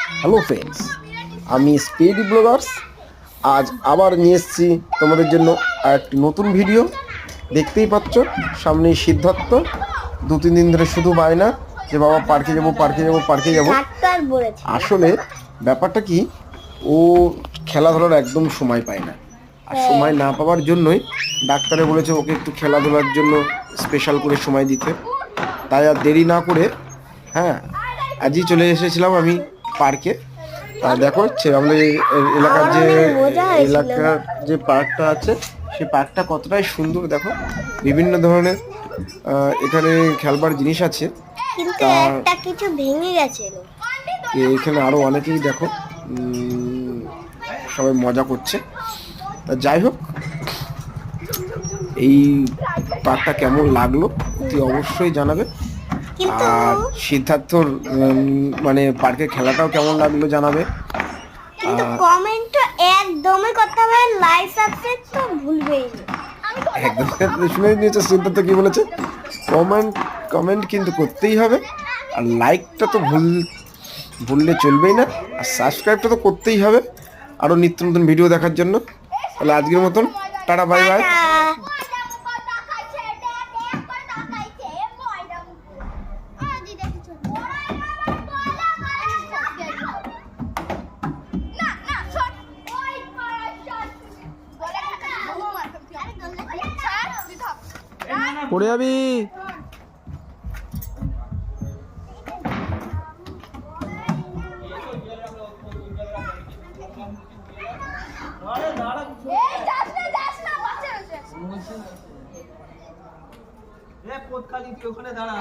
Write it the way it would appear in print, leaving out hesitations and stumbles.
Hello friends, আমি speedy Bloggers আজ আবার নিয়ে এসেছি তোমাদের জন্য আর একটি নতুন ভিডিও। দেখতেই পাচ্ছ সামনেই সিদ্ধার্থ 2-3 দিন ধরে শুধু বায়না যে বাবা পার্কে যাবো পার্কে যাবো পার্কে যাবো। আসলে ব্যাপারটা কি, ও খেলাধুলার একদম সময় পায় না, আর সময় না পাওয়ার জন্যই ডাক্তারে বলেছে ওকে একটু খেলাধুলার জন্য স্পেশাল করে সময় দিতে। তাই আর দেরি না করে হ্যাঁ আজই চলে এসেছিলাম আমি পার্কে। দেখো আমাদের এলাকার যে পার্কটা আছে সেই পার্কটা কতটাই সুন্দর দেখো, বিভিন্ন ধরনের এখানে খেলবার জিনিস আছে, কিন্তু একটা কিছু ভেঙে গেছিল। এখানে আরো অনেকেই দেখো সবাই মজা করছে। যাই হোক, এই পার্কটা কেমন লাগলো অতি অবশ্যই জানাবে। আর সিদ্ধার্থর মানে পার্কে খেলাটাও কেমন লাগলো জানাবে। কিন্তু কমেন্ট তো একদমই করতে হবে, লাইক সাবস্ক্রাইব তো ভুলবেই না। একদম শুনে নিয়েছে সিদ্ধার্থ কি বলেছে, কমেন্ট কিন্তু করতেই হবে, আর লাইকটা তো ভুললে চলবেই না, আর সাবস্ক্রাইবটা তো করতেই হবে আরো নিত্য নতুন ভিডিও দেখার জন্য। তাহলে আজকের মতন টাটা, বাই বাই। পড়ে যাবি। ওখানে দাঁড়া।